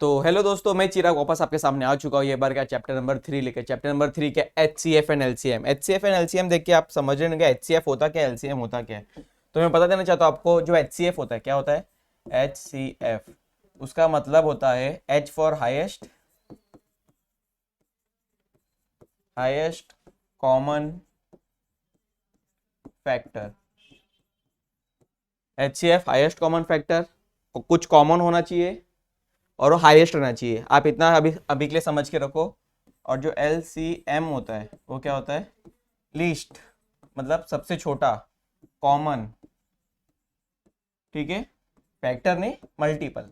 तो हेलो दोस्तों, मैं चिराग वापस आपके सामने आ चुका हूँ। ये बार का चैप्टर नंबर 3 लेकर। चैप्टर नंबर 3 के HCF and LCM। HCF and LCM देख के आप समझ रहे होंगे HCF होता क्या, LCM होता क्या है। तो मैं बता देना चाहता हूँ आपको, जो HCF होता है क्या होता है। HCF उसका मतलब होता है H for highest, highest common factor. HCF highest common factor, कुछ कॉमन होना चाहिए और वो हाईएस्ट रहना चाहिए। आप इतना अभी अभी के लिए समझ के रखो। और जो LCM होता है वो क्या होता है, लीस्ट, मतलब सबसे छोटा, कॉमन, ठीक है, फैक्टर नहीं, मल्टीपल।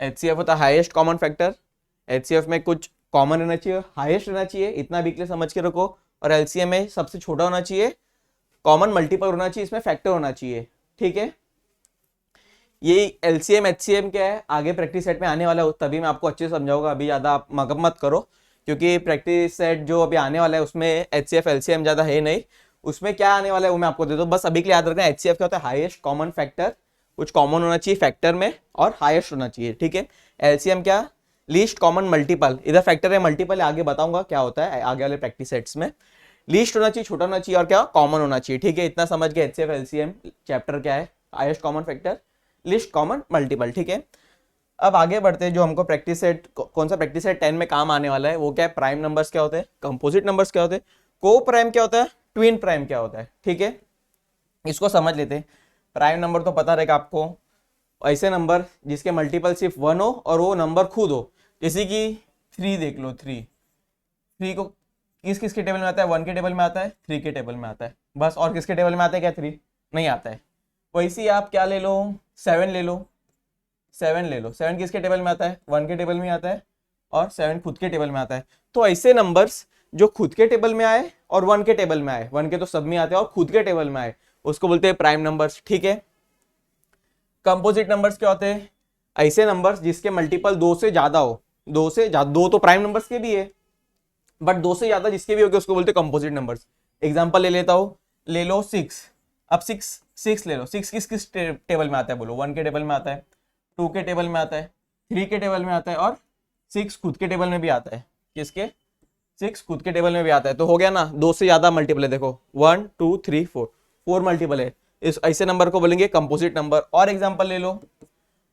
HCF होता है हाईएस्ट कॉमन फैक्टर। HCF में कुछ कॉमन रहना चाहिए, हाईएस्ट रहना चाहिए, इतना अभी के लिए समझ के रखो। और LCM में सबसे छोटा होना चाहिए, कॉमन मल्टीपल होना चाहिए, इसमें फैक्टर होना चाहिए, ठीक है। ये LCM HCM क्या है, आगे प्रैक्टिस सेट में आने वाला है, तभी मैं आपको अच्छे से समझाऊंगा। अभी ज़्यादा आप मगब मत करो, क्योंकि प्रैक्टिस सेट जो अभी आने वाला है उसमें HCF LCM ज़्यादा है नहीं। उसमें क्या आने वाला है वो मैं आपको दे दूँ। बस अभी के लिए याद रखना, HCF क्या होता है, हाईएस्ट कॉमन फैक्टर, कुछ कॉमन होना चाहिए फैक्टर में और हाईएस्ट होना चाहिए, ठीक है। LCM क्या, लीस्ट कॉमन मल्टीपल। इधर फैक्टर है, मल्टीपल है, आगे बताऊंगा क्या होता है आगे वाले प्रैक्टिस सेट्स में। लीस्ट होना चाहिए, छोटा होना चाहिए, और क्या, कॉमन होना चाहिए, ठीक है। इतना समझ के HCF LCM चैप्टर क्या है, highest common factor, list common multiple, ठीक है। अब आगे बढ़ते हैं। जो हमको प्रैक्टिस सेट, कौन सा प्रैक्टिस सेट 10 में काम आने वाला है वो क्या है, प्राइम नंबर्स क्या होते हैं, कंपोजिट नंबर्स क्या होते हैं, को प्राइम क्या होता है, ट्विन प्राइम क्या होता है, ठीक है। इसको समझ लेते हैं। प्राइम नंबर तो पता रहेगा आपको, ऐसे नंबर जिसके मल्टीपल सिर्फ 1 हो और वो नंबर खुद हो। जैसे कि 3 देख लो, 3 को किस किस के टेबल में आता है, 1 के टेबल में आता है, 3 के टेबल में आता है, बस। और किसके टेबल में आता है क्या, 3 नहीं आता है। वैसे ही आप क्या ले लो, 7 ले लो, 7 ले लो। 7 किसके टेबल में आता है, 1 के टेबल में आता है, और 7 खुद के टेबल में आता है। तो ऐसे नंबर्स जो खुद के टेबल में आए और 1 के टेबल में आए, 1 के तो सब में आते हैं और खुद के टेबल में आए, उसको बोलते हैं प्राइम नंबर्स, ठीक है। कंपोजिट नंबर्स क्या होते हैं, ऐसे नंबर्स जिसके मल्टीपल 2 से ज्यादा हो। 2 से ज्यादा, 2 तो प्राइम नंबर्स के भी है, बट 2 से ज्यादा जिसके भी होंगे उसको बोलते हैं कंपोजिट नंबर्स। एग्जांपल ले लेता हूं, ले लो 6। अब 6 ले लो। 6 किस किस टेबल में आता है बोलो, 1 के टेबल में आता है, 2 के टेबल में आता है, 3 के टेबल में आता है, और 6 खुद के टेबल में भी आता है। किसके, 6 खुद के टेबल में भी आता है। तो हो गया ना, 2 से ज्यादा मल्टीपल है, देखो 1 2 3 4, 4 मल्टीपल है। इस ऐसे नंबर को बोलेंगे कंपोजिट नंबर। और एग्जाम्पल ले लो,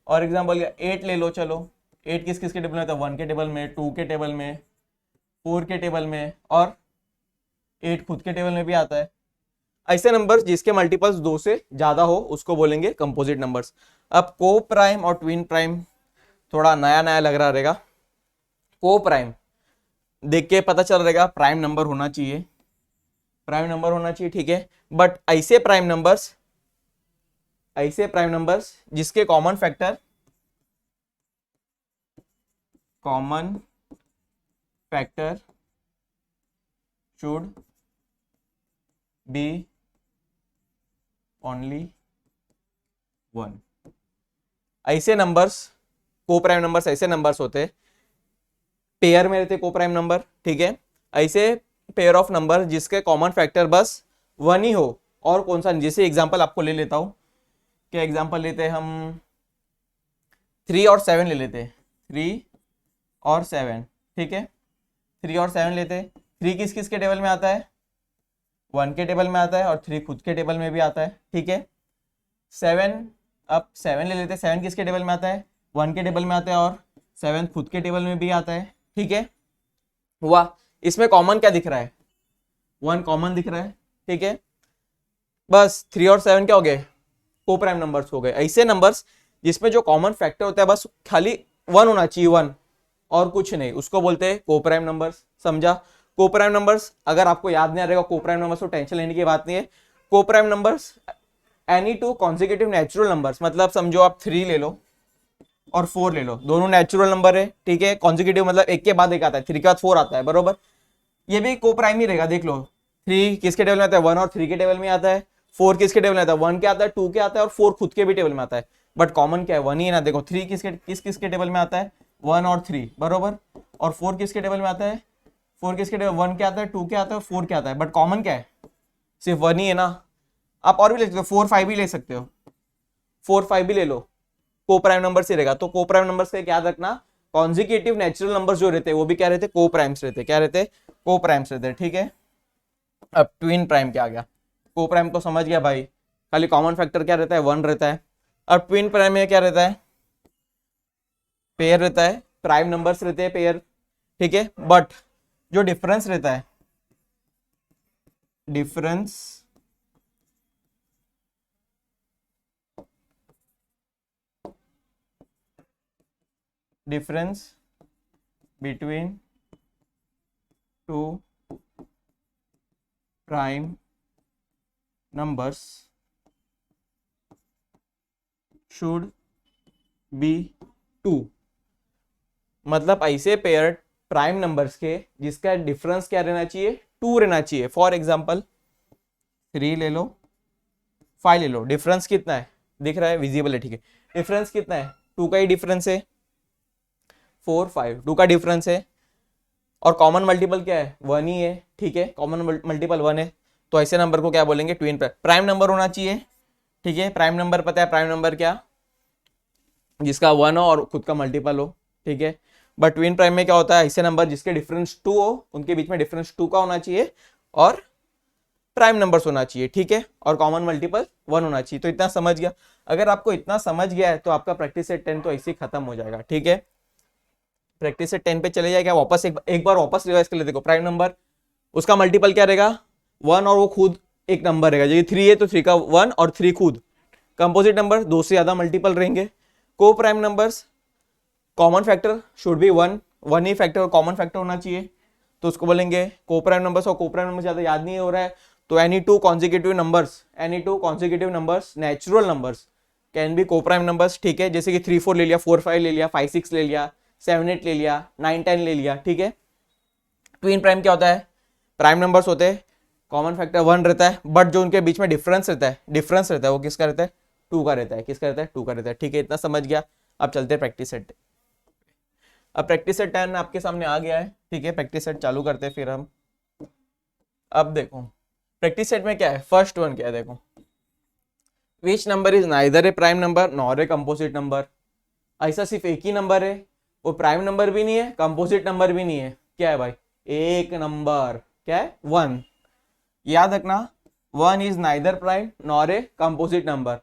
और एग्जाम्पल 8 ले लो। चलो 8 किस किस के टेबल में आता है, 1 के टेबल में, 2 के टेबल में, 4 के टेबल में, और 8 खुद के टेबल में भी आता है। ऐसे नंबर्स जिसके मल्टीपल्स 2 से ज्यादा हो उसको बोलेंगे कंपोजिट नंबर्स। अब को प्राइम और ट्विन प्राइम थोड़ा नया नया लग रहा रहेगा। को प्राइम देख के पता चल रहेगा प्राइम नंबर होना चाहिए, प्राइम नंबर होना चाहिए, ठीक है। बट ऐसे प्राइम नंबर्स, ऐसे प्राइम नंबर्स जिसके common factor, common factor should be only 1। ऐसे नंबर्स, को प्राइम नंबर्स ऐसे नंबर्स होते, पेयर में रहते को प्राइम नंबर, ठीक है। ऐसे पेयर ऑफ नंबर जिसके कॉमन फैक्टर बस 1 ही हो और कौन सा। जैसे एग्जांपल आपको ले लेता हूं, क्या एग्जांपल लेते हैं हम, 3 और 7 ले लेते हैं, 3 और 7, ठीक है। 3 और 7 लेते हैं। 3 किस किस के टेबल में आता है, 1 के टेबल में आता है, और 3 खुद के टेबल में भी आता है, ठीक है। 7, अब 7 ले लेते हैं। 7 किसके टेबल में आता है, 1 के टेबल में आता है, और 7 खुद के टेबल में भी आता है, ठीक है। हुआ, इसमें कॉमन क्या दिख रहा है, 1 कॉमन दिख रहा है, ठीक है। बस 3 और 7 क्या हो गए, को प्राइम नंबर्स हो गए। ऐसे नंबर्स जिसमें जो कॉमन फैक्टर होता है बस खाली 1 होना चाहिए, 1 और कुछ नहीं, उसको बोलते हैं को प्राइम नंबर्स। समझा। को प्राइम नंबर्स अगर आपको याद नहीं आ रहेगा, को प्राइम नंबर्स तो टेंशन लेने की बात नहीं है। को prime numbers any two consecutive natural numbers, मतलब समझो आप 3 ले लो और 4 ले लो, दोनों नेचुरल नंबर है, ठीक है। कॉन्जिक्यूटिव मतलब एक के बाद एक आता है, 3 के बाद 4 आता है, बरोबर। ये भी को प्राइम ही रहेगा, देख लो। 3 किसके टेबल में आता है, 1 और 3 के टेबल में आता है। 4 किसके टेबल में आता है, 1 के आता है, 2 के आता है, और 4 खुद के भी टेबल में आता है। बट कॉमन क्या है, 1 ही है ना। देखो 3 किसके टेबल में आता है, 1 और 3, बरोबर। और 4 किसके टेबल में आता है, 4 किसके टेबल, 1 के आता है, 2 के आता है, और 4 के आता है। बट कॉमन क्या है, सिर्फ 1 ही है ना। आप और भी ले सकते हो, 4 5 भी ले सकते हो, 4 5 भी ले लो, को प्राइम नंबर से रहेगा। तो को प्राइम नंबर से याद रखना, कॉन्जिक्यूटिव नेचुरल नंबर्स जो रहते हैं वो भी क्या रहते, को प्राइम्स रहते, क्या रहते, को प्राइम्स रहते, ठीक है। अब ट्विन प्राइम क्या आ गया, को प्राइम तो समझ गया भाई, खाली कॉमन फैक्टर क्या रहता है, 1 रहता है। अब ट्विन प्राइम में क्या रहता है, पेयर रहता है, प्राइम नंबर्स रहते हैं पेयर, ठीक है। बट जो डिफरेंस रहता है, difference difference between two prime numbers should be 2, मतलब ऐसे पेयर प्राइम नंबर्स के जिसका डिफरेंस क्या रहना चाहिए, 2 रहना चाहिए। फॉर एग्जांपल 3 ले लो, 5 ले लो, डिफरेंस कितना है, दिख रहा है, विजिबल है, ठीक है। डिफरेंस कितना है, 2 का ही डिफरेंस है, 4 5 2 का डिफरेंस है, और कॉमन मल्टीपल क्या है, 1 ही है, ठीक है। कॉमन मल्टीपल 1 है, तो ऐसे नंबर को क्या बोलेंगे, ट्विन प्राइम नंबर होना चाहिए, ठीक है। प्राइम नंबर पता है, प्राइम नंबर क्या, जिसका 1 हो और खुद का मल्टीपल हो, ठीक है। बट ट्विन प्राइम में क्या होता है, ऐसे नंबर जिसके डिफरेंस 2 हो, उनके बीच में डिफरेंस 2 का होना चाहिए और प्राइम नंबर्स होना चाहिए, ठीक है, और कॉमन मल्टीपल 1 होना चाहिए। तो इतना समझ गया, अगर आपको इतना समझ गया है तो आपका प्रैक्टिस सेट 10 तो ऐसे ही खत्म हो जाएगा, ठीक है। प्रैक्टिस सेट 10 पे चले जाएगा, वापस एक बार वापस रिवाइज कर ले। देखो प्राइम नंबर, उसका मल्टीपल क्या रहेगा, 1, और वो खुद एक नंबर रहेगा, जैसे 3 है तो 3 का 1 और 3 खुद। कंपोजिट नंबर 2 से ज्यादा मल्टीपल रहेंगे। को prime numbers, common factor should be 1, 1 he factor और कॉमन फैक्टर होना चाहिए, तो उसको बोलेंगे को प्राइम नंबर्स। और को प्राइम नंबर ज्यादा याद नहीं हो रहा है तो any two consecutive numbers natural numbers can be को प्राइम नंबर्स, ठीक है। जैसे कि 3 4 ले लिया, 4 5 ले लिया, 5 6 ले लिया, 7 8 ले लिया, 9 10 ले लिया, ठीक है। ट्विन प्राइम क्या होता है, प्राइम नंबर्स होते हैं, कॉमन फैक्टर 1 रहता है, बट जो उनके बीच में डिफरेंस रहता है वो किसका रहता है, 2 का रहता है, किसका रहता है, 2 का रहता है, ठीक है। इतना समझ गया, अब चलते हैं प्रैक्टिस सेट। अब प्रैक्टिस सेट 10 आपके सामने आ गया है, ठीक है। प्रैक्टिस सेट चालू करते हैं फिर हम। अब देखो प्रैक्टिस सेट में क्या है, फर्स्ट वन क्या है, देखो which number is neither A prime number nor a composite number. ऐसा सिर्फ एक ही नंबर है, वो प्राइम नंबर भी नहीं है, कंपोजिट नंबर भी नहीं है, क्या है भाई, एक नंबर, क्या है, 1। याद रखना, 1 is neither prime nor a composite number.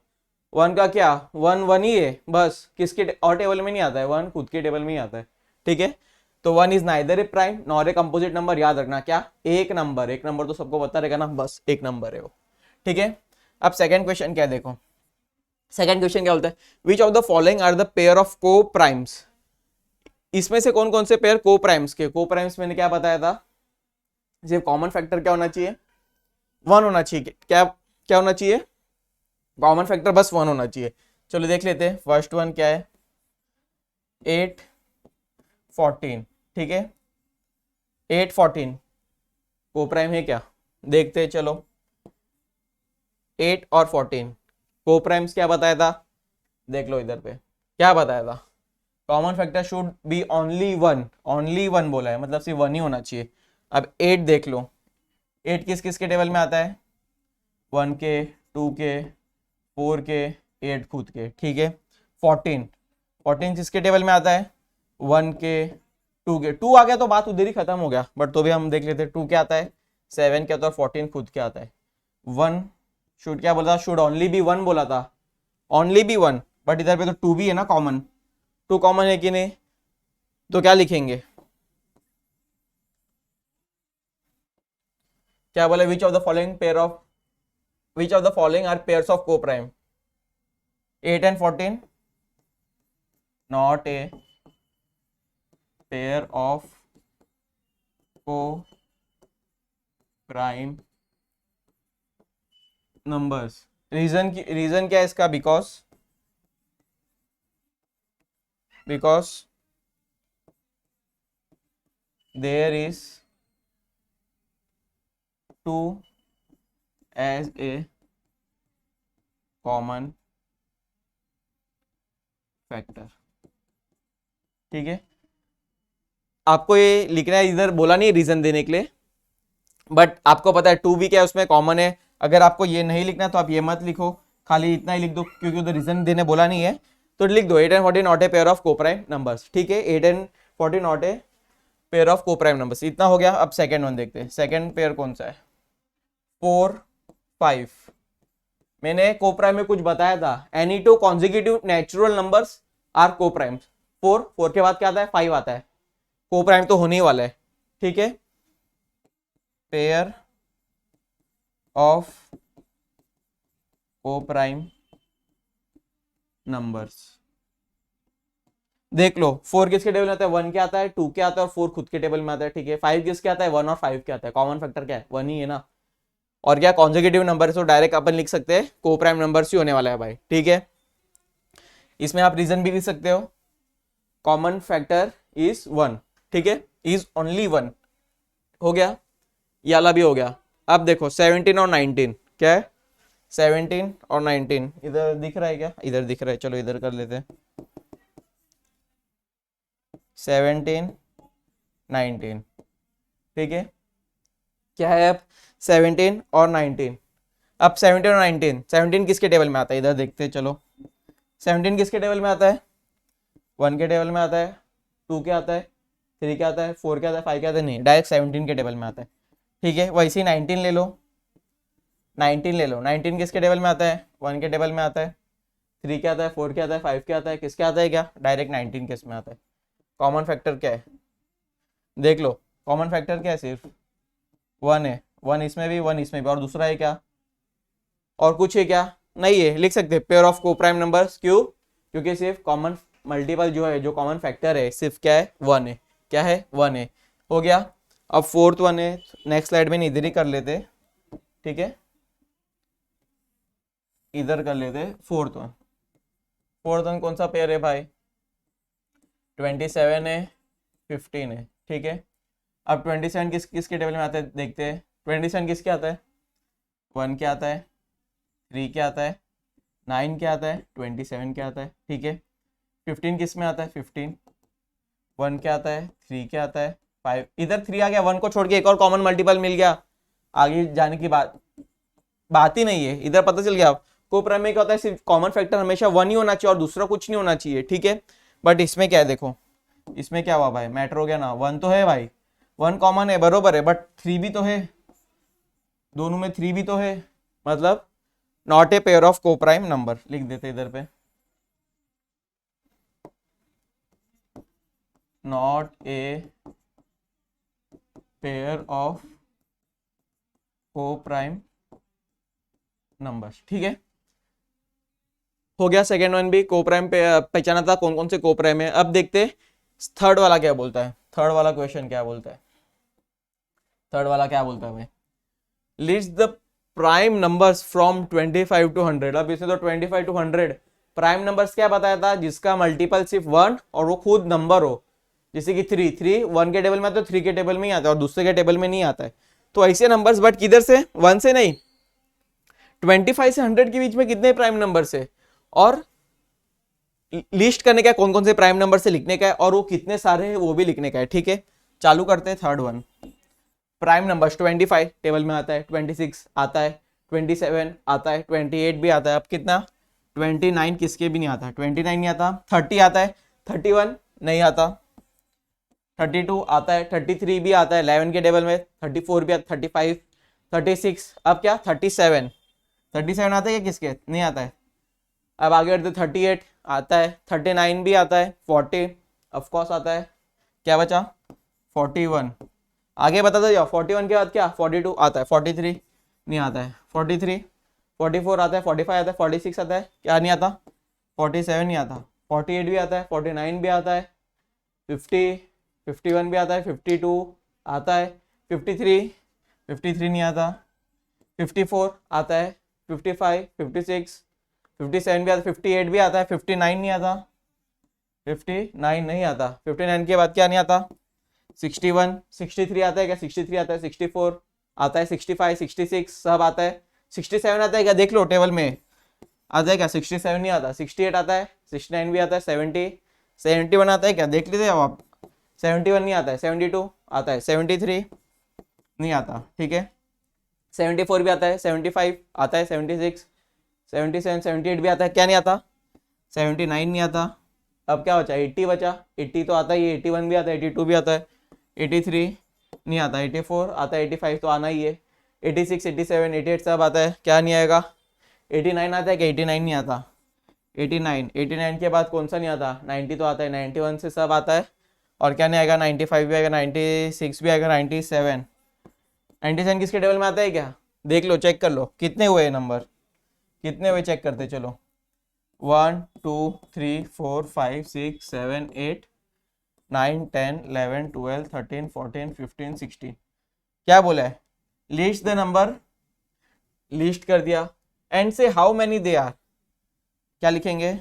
1 का क्या, 1 1 ही है बस, किसके और टेबल में नहीं आता है, 1 खुद के टेबल में ही आता है, ठीक है। तो 1 is neither A prime nor a composite number, याद रखना क्या, एक नंबर, एक नंबर तो सबको पता रहेगा ना, बस एक नंबर है वो, ठीक है। अब सेकंड क्वेश्चन क्या है, देखो सेकंड क्वेश्चन क्या बोलता है, which of the following are the pair of coprimes. इसमें से कौन कौन से पेयर को प्राइम्स के, को प्राइम्स मैंने क्या बताया था, सिर्फ कॉमन फैक्टर क्या होना चाहिए, 1 होना चाहिए, क्या क्या होना चाहिए, कॉमन फैक्टर बस 1 होना चाहिए। चलो देख लेते हैं, फर्स्ट वन क्या है, 8 14, ठीक है। 8 14 को प्राइम है क्या, देखते हैं, चलो 8 और 14 को प्राइम्स क्या बताया था, देख लो इधर पे क्या बताया था, common factor should be only 1, only 1 बोला है, मतलब सिर्फ 1 ही होना चाहिए। अब 8 देख लो, 8 किस किस के टेबल में आता है, 1 के, 2 के, 4 के, 8 खुद के, ठीक है। 14 किसके टेबल में आता है, 1 के, 2 के, 2 आ गया तो बात उधर ही खत्म हो गया, बट तो भी हम देख लेते हैं 2 क्या आता है, 7 क्या आता है, 14 खुद क्या आता है, 1 शुड क्या बोला था, शुड ओनली बी 1 बोला था, ओनली बी 1, बट इधर पे तो 2 भी है ना कॉमन, 2 कॉमन है कि नहीं, तो क्या लिखेंगे, क्या बोले, which of the following are pairs of coprime, 8 and 14 not a pair of co-prime numbers। Reason क्या है इसका, because there is 2 as a common factor, ठीक है। आपको ये लिखना है, इधर बोला नहीं रीजन देने के लिए, बट आपको पता है 2 भी क्या है उसमें कॉमन है। अगर आपको ये नहीं लिखना तो आप ये मत लिखो, खाली इतना ही लिख दो, क्योंकि उधर रीजन देने बोला नहीं है। तो लिख दो 8 and 14 not a pair of coprime numbers, ठीक है, 8 and 14 not a pair of coprime numbers, इतना हो गया। अब सेकेंड वन देखते हैं, सेकेंड पेयर कौन सा है, 4 5। मैंने कोप्राइम में कुछ बताया था, any two consecutive natural numbers are coprimes. 4 के बाद क्या आता है, 5 आता है, कोप्राइम तो होने ही वाला है, ठीक है। पेयर ऑफ कोप्राइम नंबर्स, देख लो 4 किसके टेबल में आता है, 1 के आता है, 2 के आता है और 4 खुद के टेबल में आता है, ठीक है। 5 किसके आता है, 1 और 5 के आता है, कॉमन फैक्टर क्या है, 1 ही है ना। और क्या कॉन्जिक्यूटिव नंबर है, तो डायरेक्ट अपन लिख सकते हैं कोप्राइम नंबर्स ही होने वाला है भाई, ठीक है। इसमें आप रीजन भी लिख सकते हो, कॉमन फैक्टर इज 1, ठीक है, इज ओनली 1, हो गया, ये वाला भी हो गया। अब देखो 17 और 19 क्या है, 17 और 19 इधर दिख रहा है क्या, इधर दिख रहा है, चलो इधर कर लेते हैं, 17 19, ठीक है, क्या है अब 17 और 19। अब 17 और 19, 17 किसके टेबल में आता है, इधर देखते हैं, चलो 17 किसके टेबल में आता है, 1 के टेबल में आता है, 2 के आता है, 3 के आता है, 4 के आता है, 5 के आता है, नहीं डायरेक्ट 17 के टेबल में आता है, ठीक है। वैसे ही 19 ले लो, 19 ले लो, 19 किसके टेबल में आता है, 1 के टेबल में आता है, 3 के आता है, 4 के आता है, 5 के आता है, किसके आता है, क्या डायरेक्ट 19 किस में आता है। कॉमन फैक्टर क्या है, देख लो, कॉमन फैक्टर क्या है, सिर्फ 1 है, 1 इसमें भी, 1 इसमें भी, और दूसरा है क्या, और कुछ है क्या, नहीं है, लिख सकते पेयर ऑफ कोप्राइम नंबर्स, क्यों, क्योंकि सिर्फ कॉमन मल्टीपल जो है, जो कॉमन फैक्टर है सिर्फ क्या है, 1 है, क्या है, 1 है, हो गया। अब फोर्थ वन है, नेक्स्ट स्लाइड में इधर ही कर लेते, ठीक है, इधर कर लेते फोर्थ वन। फोर्थ वन कौन सा पेयर है भाई, 27 है, 15 है, ठीक है। अब 27 किसके टेबल में आता है, देखते हैं 27 किसके आता है, 1 के आता है, 3 के आता है, 9 के आता है, 27 के आता है, ठीक है। 15 किस में आता है, 15 1 के आता है, 3 के आता है, 5 इधर 3 आ गया, 1 को छोड़ के एक और कॉमन मल्टीपल मिल गया, आगे जाने की बात ही नहीं है, इधर पता चल गया। कोप्राइम में क्या होता है, सिर्फ कॉमन फैक्टर हमेशा 1 ही होना चाहिए और दूसरा कुछ नहीं होना चाहिए, ठीक है। बट इसमें क्या है, देखो इसमें क्या हुआ भाई, मैटर हो गया ना, 1 तो है भाई, 1 कॉमन है बरोबर है, बट 3 भी तो है, दोनों में 3 भी तो है, मतलब not a pair of coprime number, लिख देते इधर पे, not a pair of coprime numbers, ठीक है, हो गया। सेकेंड वन भी कोप्राइम पे पहचाना था कौन कौन से कोप्राइम है। अब देखते थर्ड वाला क्या बोलता है, थर्ड वाला क्वेश्चन क्या बोलता है, थर्ड वाला क्या बोलता है भाई, list the prime numbers from 25 to 100। अब इसने तो 25 to 100 प्राइम नंबर्स क्या बताया था, जिसका मल्टीपल सिर्फ 1 और वो खुद नंबर हो, जैसे कि 3 1 के टेबल में आता है, 3 के टेबल में ही आता है और दूसरे के टेबल में नहीं आता है, तो ऐसे नंबर्स, बट किधर से, 1 से नहीं, 25 से 100 के बीच में कितने प्राइम नंबर से, और लिस्ट करने का कौन कौन से प्राइम नंबर से लिखने का है, और वो कितने सारे हैं वो भी लिखने का है, ठीक है। चालू करते हैं third one. Prime numbers 25 table में आता है, 26 आता है, 27 आता है, 28 भी आता है, अब कितना 29 किसके भी नहीं आता, 29 नहीं आता, 30 आता है, 31 नहीं आता, 32 आता है, 33 भी आता है 11 के टेबल में, 34 भी आता है, 35 36, अब क्या 37 आता है क्या, किसके नहीं आता है। अब आगे बढ़ते 38 आता है, 39 भी आता है, 40 ऑफकोर्स आता है, क्या बचा 41, आगे बताते जाओ, 41 के बाद क्या 42 आता है, 43 नहीं आता है, 43 44 आता है, 45 आता है, 46 आता है, क्या नहीं आता 47 नहीं आता, 48 भी आता है, 49 भी आता है, 50 51 भी आता है, 52 आता है, 53 नहीं आता, 54 आता है, 55 56 57 भी आता है, 58 भी आता है, 59 नहीं आता, 59 नहीं आता, 59 के बाद क्या नहीं आता 61 63 आता है क्या, 63 आता है, 64 आता है, 65 66 सब आता है, 67 आता है क्या, देख लो टेबल में आता है क्या, 67 नहीं आता, 68 आता है, 69 भी आता है, 70 71 आता है क्या, देख लीजिए अब आप, 71 नहीं आता है, 72 आता है, 73 नहीं आता, ठीक है, 74 भी आता है, 75 आता है, 76 77 78 भी आता है, क्या नहीं आता 79 नहीं आता। अब क्या बचा, 80 बचा। 80 तो आता ही है, 81 भी आता है, 82 भी आता है, 83 नहीं आता, 84 आता है, 85 तो आना ही है, 86, 87, 88 सब आता है। क्या नहीं आएगा, 89 आता है क्या, 89 नहीं आता। 89, 89 के बाद कौन सा नहीं आता, 90 तो आता है, 91 से सब आता है। और क्या नहीं आएगा, 95 भी आएगा, 96 भी आएगा, 97। 97 किसके टेबल में आता है क्या, देख लो, चेक कर लो कितने हुए नंबर, कितने हुए चेक करते चलो। 1 2 3 4 5 6 7 8 9 10 11 12 13 14 15 16। क्या बोला है, लिस्ट द नंबर, लिस्ट कर दिया। एंड से हाउ मैनी दे आर, क्या लिखेंगे,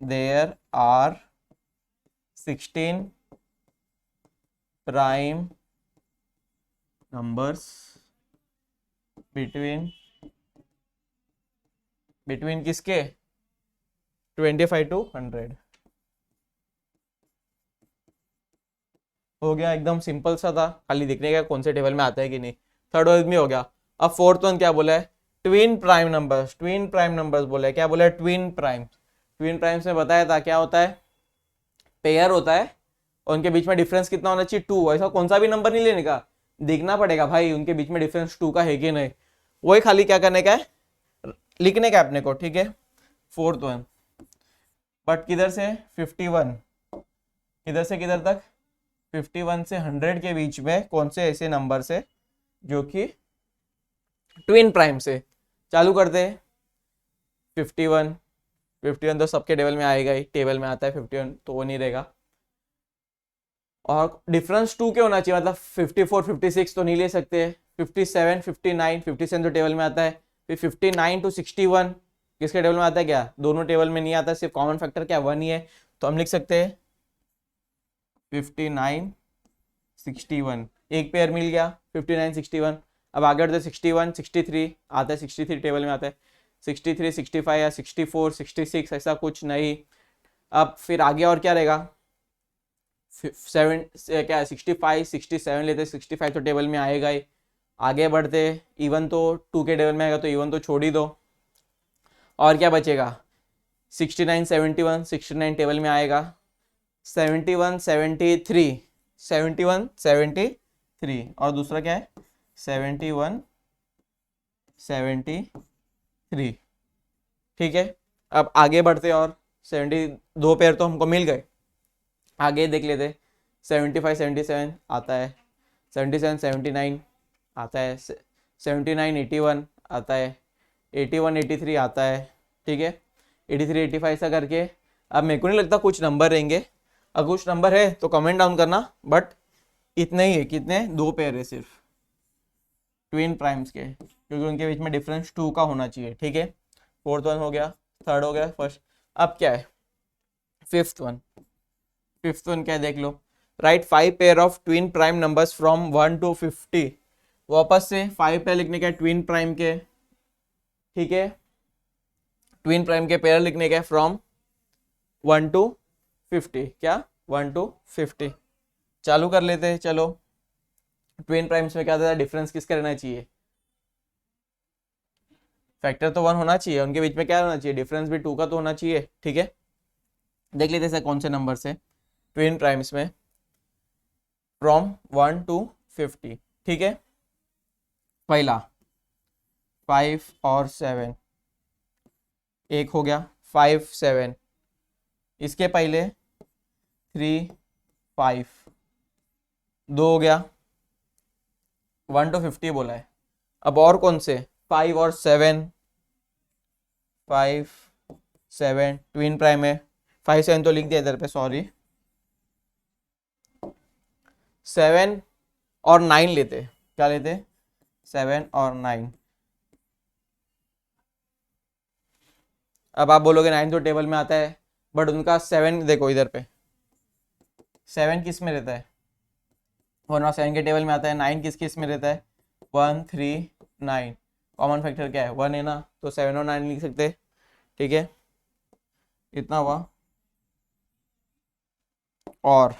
there are 16 prime numbers between किसके, 25 to 100। हो गया, एकदम सिंपल सा था, खाली दिखने का कौन से टेबल में आता है कि नहीं। थर्ड वन भी हो गया। अब फोर्थ वन क्या बोला है, twin prime numbers, twin prime numbers बोला है। क्या बोला है, ट्विन प्राइम। ट्विन प्राइम्स में बताया था क्या होता है, पेयर होता है और उनके बीच में डिफरेंस कितना होना चाहिए, 2। ऐसा कौन सा भी नंबर नहीं लेने का, देखना पड़ेगा भाई उनके बीच में डिफरेंस 2 का है कि नहीं, वही खाली क्या करने का है, लिखने का अपने को, ठीक है। फोर्थ वन, बट किधर से 51, किधर से किधर तक, 51 से 100 के बीच में कौन से ऐसे नंबर से जो कि ट्विन प्राइम से। चालू करते हैं, 51, 51 तो सबके टेबल में आएगा ही, टेबल में आता है 51 तो वो नहीं रहेगा। और डिफरेंस 2 के होना चाहिए, मतलब 54 56 तो नहीं ले सकते, 57 59 57 तो टेबल में आता है। फिर 59 to 61 किसके टेबल में आता है, क्या दोनों टेबल में नहीं आता, सिर्फ कॉमन फैक्टर क्या 1 ही है, तो हम लिख सकते हैं 59 61, एक पेयर मिल गया 59 61। अब आगे बढ़ते 61 63 आता है, 63 टेबल में आता है, 63 65 या 64 66 ऐसा कुछ नहीं। अब फिर आगे और क्या रहेगा, 7 क्या 65 67 लेते, 65 तो टेबल में आएगा ही। आगे बढ़ते इवन तो 2 के टेबल में आएगा, तो इवन तो छोड़ ही दो। और क्या बचेगा, 69 71, 69 टेबल में आएगा, 71 73, 71 73, और दूसरा क्या है 71 73, ठीक है। अब आगे बढ़ते और 72 पेयर तो हमको मिल गए। आगे देख लेते, 75 77 आता है, 77 79 आता है, 79 81 आता है, 81 83 आता है, ठीक है, 83 85 ऐसा करके। अब मेरे को नहीं लगता कुछ नंबर रहेंगे, अगर कुछ नंबर है तो कमेंट डाउन करना, बट इतने ही है, कितने 2 पेयर है सिर्फ ट्विन प्राइम्स के, क्योंकि उनके बीच में डिफरेंस 2 का होना चाहिए, ठीक है। फोर्थ वन हो गया, थर्ड हो गया, फर्स्ट। अब क्या है फिफ्थ वन, फिफ्थ वन क्या है देख लो, right 5 pair of twin prime numbers from 1 to 50। वापस से 5 पेयर लिखने का ट्विन प्राइम के, ठीक है, ट्विन प्राइम के पेयर लिखने का फ्रॉम 1 to 50, क्या 1 to 50। चालू कर लेते हैं, चलो। ट्विन प्राइम्स में क्या था, डिफरेंस किसका रहना चाहिए, फैक्टर तो 1 होना चाहिए, उनके बीच में क्या होना चाहिए, डिफरेंस भी 2 का तो होना चाहिए, ठीक है। देख लेते हैं कौन से नंबर से ट्विन प्राइम्स में फ्रॉम 1 to 50, ठीक है। पहला 5 और 7, एक हो गया 5 7, इसके पहले 3 5, 2 हो गया, 1 to 50 बोला है। अब और कौन से 5 और 7, 5 7 ट्विन प्राइम है, 5 7 तो लिख दिया इधर पे, सॉरी। 7 और 9 लेते, क्या लेते 7 और 9। अब आप बोलोगे 9 तो टेबल में आता है, बट उनका 7 देखो इधर पे, 7 किस में रहता है, 1 और 7 के टेबल में आता है। 9 किस किस में रहता है, 1 3 9, कॉमन फैक्टर क्या है 1 है ना, तो 7 और 9 लिख सकते, ठीक है। इतना हुआ। और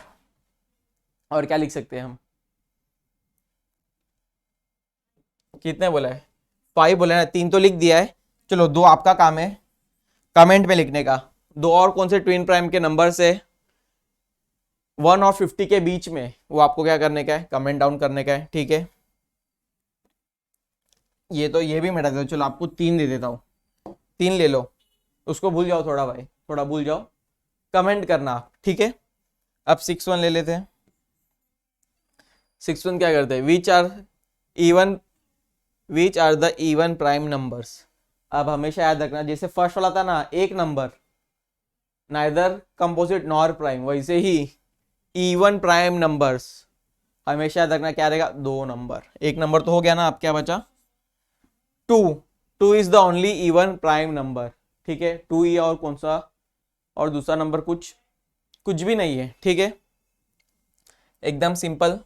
क्या लिख सकते हैं हम, कितने बोला है 5 बोला है ना, 3 तो लिख दिया है, चलो 2 आपका काम है, कमेंट में लिखने का। दो और कौन से ट्विन प्राइम के नंबर से 1 और 50 के बीच में, वो आपको क्या करने का है, कमेंट डाउन करने का है, ठीक है। ये तो ये भी मिटा देता हूँ, चलो आपको 3 दे देता हूँ, 3 ले लो, उसको भूल जाओ थोड़ा भाई, थोड़ा भूल जाओ, कमेंट करना आप, ठीक है। अब 6 1 ले लेते हैं। 6 1 क्या करते हैं, which are the even prime numbers. अब हमेशा याद रखना, जैसे फर्स्ट वाला था ना एक number, neither composite nor prime, वैसे ही इवन प्राइम नंबर्स हमेशा याद रखना क्या रहेगा, 2 नंबर। एक नंबर तो हो गया ना, अब क्या बचा, 2। 2 is the only even prime number, ठीक है। 2 ही, और कौन सा, और दूसरा नंबर कुछ भी नहीं है, ठीक है। एकदम सिंपल।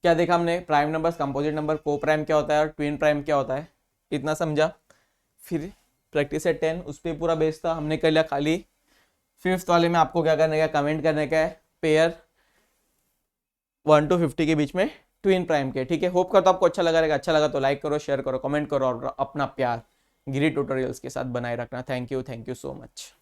क्या देखा हमने, प्राइम नंबर्स, कंपोजिट नंबर, को प्राइम क्या होता है और ट्विन प्राइम क्या होता है, इतना समझा। फिर प्रैक्टिस है 10, उस पर पूरा बेस था, हमने कर लिया खाली। 5th वाले में आपको क्या करने का, कमेंट करने का है पेयर 1 to 50 के बीच में ट्विन प्राइम के, ठीक है। होप करता हूं आपको अच्छा लगा रहेगा। अच्छा लगा तो लाइक करो, शेयर करो, कमेंट करो और अपना प्यार गिरी ट्यूटोरियल्स के साथ बनाए रखना। Thank you so much.